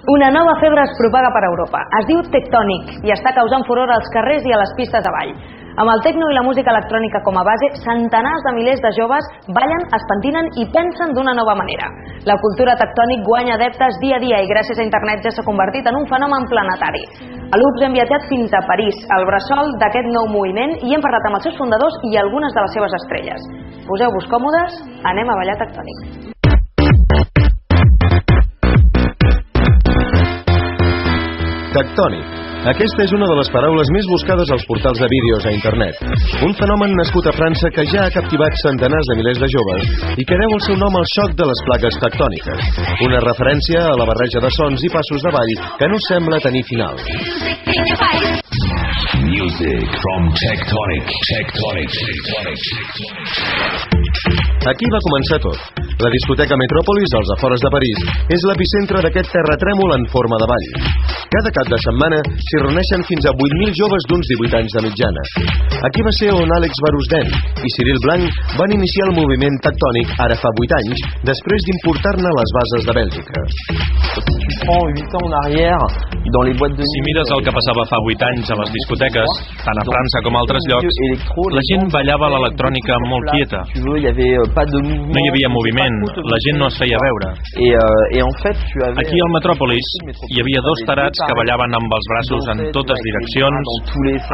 Una nova febre es propaga per Europa. Es diu Tectonic i està causant furor als carrers i a les pistes de ball. Amb el tecno i la música electrònica com a base, centenars de milers de joves ballen, es pentinen i pensen d'una nova manera. La cultura tectònic guanya adeptes dia a dia i gràcies a internet ja s'ha convertit en un fenomen planetari. A l'UPS hem viatjat fins a París, el bressol d'aquest nou moviment, i hem parlat amb els seus fundadors i algunes de les seves estrelles. Poseu-vos còmodes, anem a ballar tectònic. Tectònic. Aquesta és una de les paraules més buscades als portals de vídeos a internet. Un fenomen nascut a França que ja ha captivat centenars de milers de joves i que deu el seu nom al xoc de les plaques tectòniques. Una referència a la barreja de sons i passos de ball que no sembla tenir final. Music from Tectonic. Aquí va començar tot. La discoteca Metròpolis, als afores de París, és l'epicentre d'aquest terratrèmol en forma de ball. Cada cap de setmana s'hi reuneixen fins a 8.000 joves d'uns 18 anys de mitjana. Aquí va ser on Àlex Barusden i Cyril Blanc van iniciar el moviment tectònic ara fa 8 anys, després d'importar-ne les bases de Bèlgica. Si mires el que passava fa 8 anys a les discoteques, tant a França com a altres llocs, la gent ballava l'electrònica molt quieta. No hi havia moviment, la gent no es feia veure. Aquí al Metròpolis hi havia dos tarats que ballaven amb els braços en totes direccions,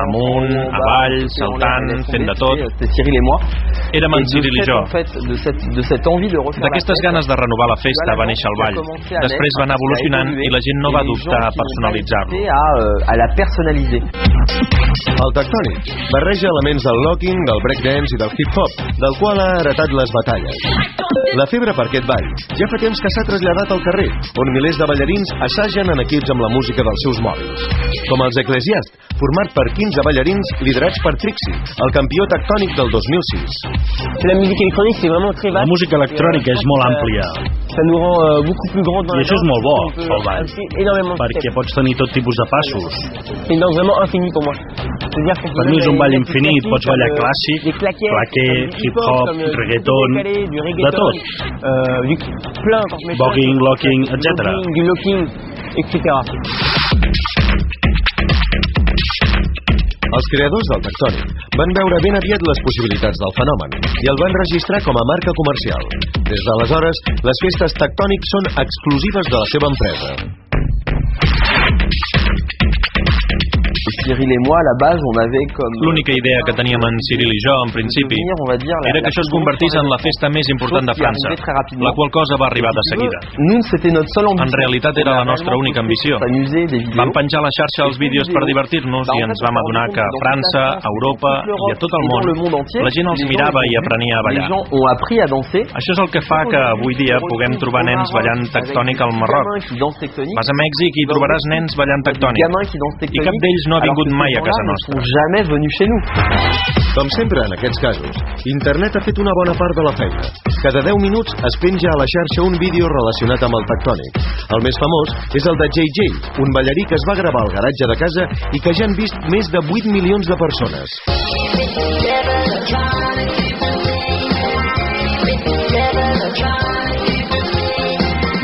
amunt, avall, saltant, fent de tot. Érem en Cyril i jo. D'aquestes ganes de renovar la festa va néixer el ball. Després va anar evolucionant i la gent no va dubtar a personalitzar-lo. El tectònic barreja elements del locking, del breakdance i del hip-hop, del qual ha heretat les batalles. La febre per aquest ball ja fa temps que s'ha traslladat al carrer, on milers de ballarins assagen en equips amb la música dels seus mòbils. Com els Eclesiast, format per 15 ballarins liderats per Trixie, el campió tectònic del 2006. La música electrònica és molt àmplia. I això és molt bo, el ball, perquè pots tenir tot tipus de passos. Per mi és un ball infinit, pots ballar clàssic, claqué, hip-hop, reggaeton, de tot. Voguing, locking, etc. Els creadors del tectònic van veure ben aviat les possibilitats del fenomen i el van registrar com a marca comercial. Des d'aleshores, les festes tectònic són exclusives de la seva empresa. L'única idea que teníem en Cyril i jo, en principi, era que això es convertís en la festa més important de França, la qual cosa va arribar de seguida. En realitat era la nostra única ambició. Vam penjar a la xarxa els vídeos per divertir-nos i ens vam adonar que a França, a Europa i a tot el món, la gent els mirava i aprenia a ballar. Això és el que fa que avui dia puguem trobar nens ballant tectònic al Marroc. Vas a Mèxic i trobaràs nens ballant tectònic, i cap d'ells no ha vingut mai a casa nostra. Com sempre en aquests casos, internet ha fet una bona part de la feina. Cada 10 minuts es penja a la xarxa un vídeo relacionat amb el tectònic. El més famós és el de JJ, un ballarí que es va gravar al garatge de casa i que ja han vist més de 8 milions de persones.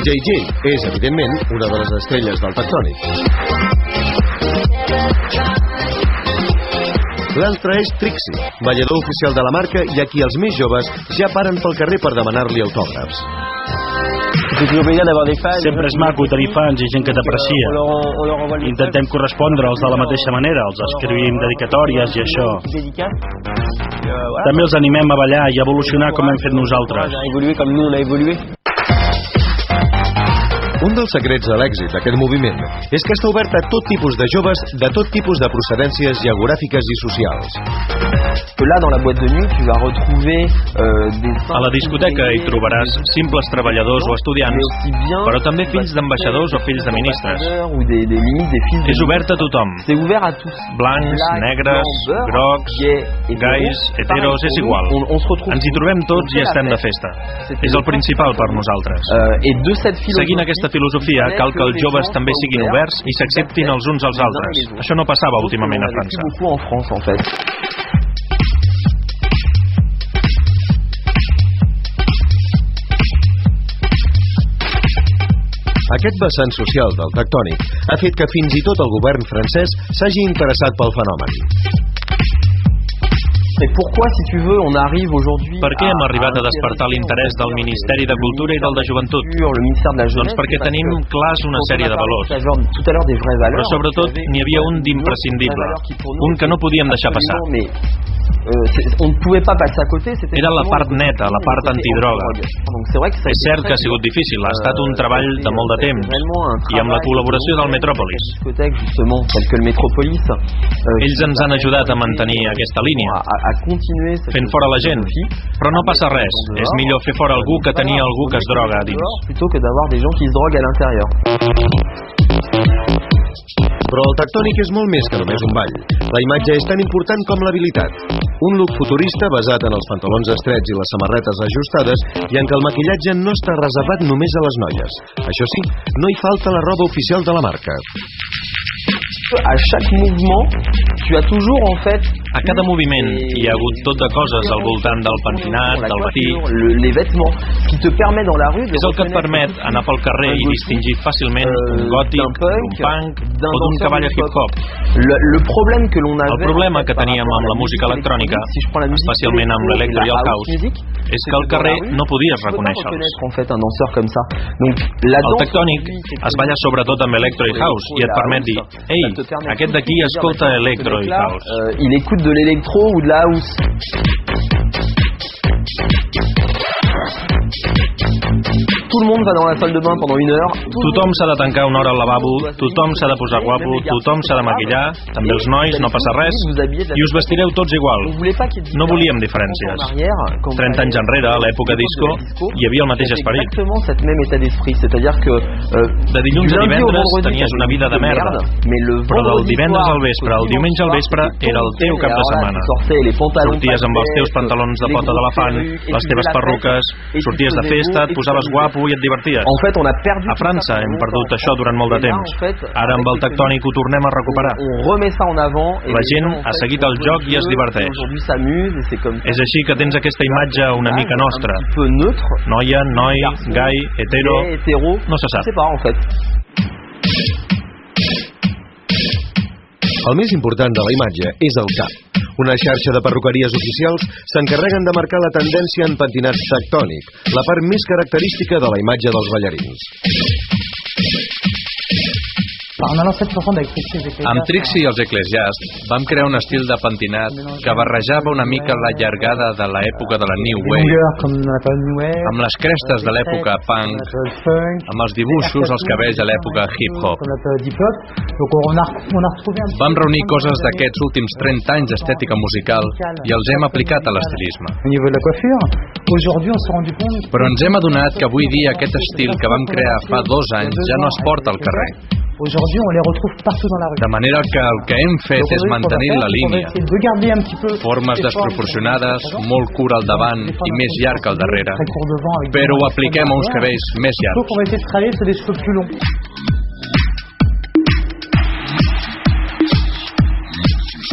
JJ és, evidentment, una de les estrelles del tectònic. L'altre és Trixie, ballador oficial de la marca i a qui els més joves ja paren pel carrer per demanar-li autògrafs. Sempre és maco tenir fans i gent que t'aprecia. Intentem correspondre'ls de la mateixa manera, els escrivim dedicatòries i això. També els animem a ballar i a evolucionar com hem fet nosaltres. Un dels secrets de l'èxit d'aquest moviment és que està obert a tot tipus de joves de tot tipus de procedències geogràfiques i socials. A la discoteca hi trobaràs simples treballadors o estudiants, però també fills d'ambaixadors o fills de ministres. És obert a tothom. Blancs, negres, grocs, gais, heteros, és igual. Ens hi trobem tots i estem de festa. És el principal per nosaltres. Seguint aquesta filosofia, cal que els joves també siguin oberts i s'acceptin els uns als altres. Això no passava últimament a França. Aquest vessant social del tectònic ha fet que fins i tot el govern francès s'hagi interessat pel fenomen. Per què hem arribat a despertar l'interès del Ministeri de Cultura i del de Joventut? Doncs perquè tenim clars una sèrie de valors. Però sobretot n'hi havia un d'imprescindible, un que no podíem deixar passar. Era la part neta, la part antidroga. És cert que ha sigut difícil, ha estat un treball de molt de temps, i amb la col·laboració del Metròpolis. Ells ens han ajudat a mantenir aquesta línia, fent fora la gent. Però no passa res, és millor fer fora algú que tenir algú que es droga a dins. Però el tectònic és molt més que només un ball. La imatge és tan important com l'habilitat. Un look futurista basat en els pantalons estrets i les samarretes ajustades i en què el maquillatge no està reservat només a les noies. Això sí, no hi falta la roba oficial de la marca. A cada moviment hi ha hagut tot de coses al voltant del pentinat, del batí. És el que et permet anar pel carrer i distingir fàcilment un gòtic, un punk o d'un cavall a hip-hop. El problema que teníem amb la música electrònica, especialment amb l'electro i el house, és que al carrer no podies reconèixer-los. El tectònic es balla sobretot amb electro i house i et permet dir: ei, aquest d'aquí escolta electro i house. Il écoute de l'électro ou de la house. Tout le monde va dans la salle de bain pendant 1 heure. Tothom s'ha de tancar una hora al lavabo, tothom s'ha de posar guapo, tothom s'ha de maquillar, també els nois, no passa res, i us vestireu tots igual. No volíem diferències. 30 anys enrere, a l'època disco, hi havia el mateix esperit. De dilluns a divendres tenies una vida de merda, però del divendres al vespre al diumenge al vespre era el teu cap de setmana. Sorties amb els teus pantalons de pota d'elefant, les teves perruques, sorties de festa, et posaves guapo i et diverties. A França hem perdut això durant molt de temps. Ara amb el tectònic ho tornem a recuperar. La gent ha seguit el joc i es diverteix. És així que tens aquesta imatge una mica nostra. Noia, noi, gai, hetero, no se sap. El més important de la imatge és el cap. Una xarxa de perruqueries oficials s'encarreguen de marcar la tendència en pentinat tectònic, la part més característica de la imatge dels ballarins. Amb Trixie i els Ecclesiasts vam crear un estil de pentinat que barrejava una mica la llargada de l'època de la New Wave, amb les crestes de l'època punk, amb els dibuixos, els cabells de l'època hip-hop. Vam reunir coses d'aquests últims 30 anys d'estètica musical i els hem aplicat a l'estilisme. Però ens hem adonat que avui dia aquest estil que vam crear fa 2 anys ja no es porta al carrer. De manera que el que hem fet és mantenir la línia. Formes desproporcionades, molt curt al davant i més llarg al darrere, però ho apliquem a uns cabells més llargs.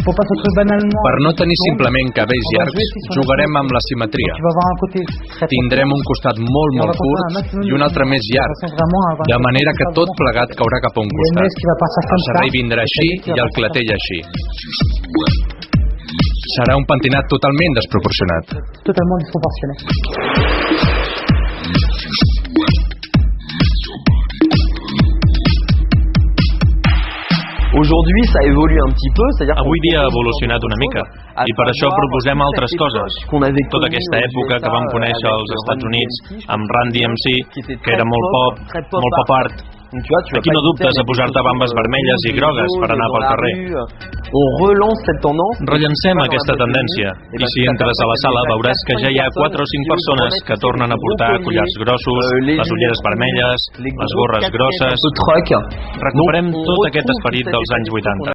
Per no tenir simplement cabells llargs, jugarem amb la simetria. Tindrem un costat molt curt i un altre més llarg, de manera que tot plegat caurà cap a un costat. El serrell vindrà així i el clatell així. Serà un pentinat totalment desproporcionat. Avui dia ha evolucionat una mica i per això proposem altres coses. Tota aquesta època que vam conèixer als Estats Units amb Run DMC, que era molt pop art. Aquí no dubtes a posar-te bambes vermelles i grogues per anar pel carrer. Rellancem aquesta tendència i si entres a la sala veuràs que ja hi ha 4 o 5 persones que tornen a portar collars grossos, les ulleres vermelles, les gorres grosses. Recuperem tot aquest esperit dels anys 80.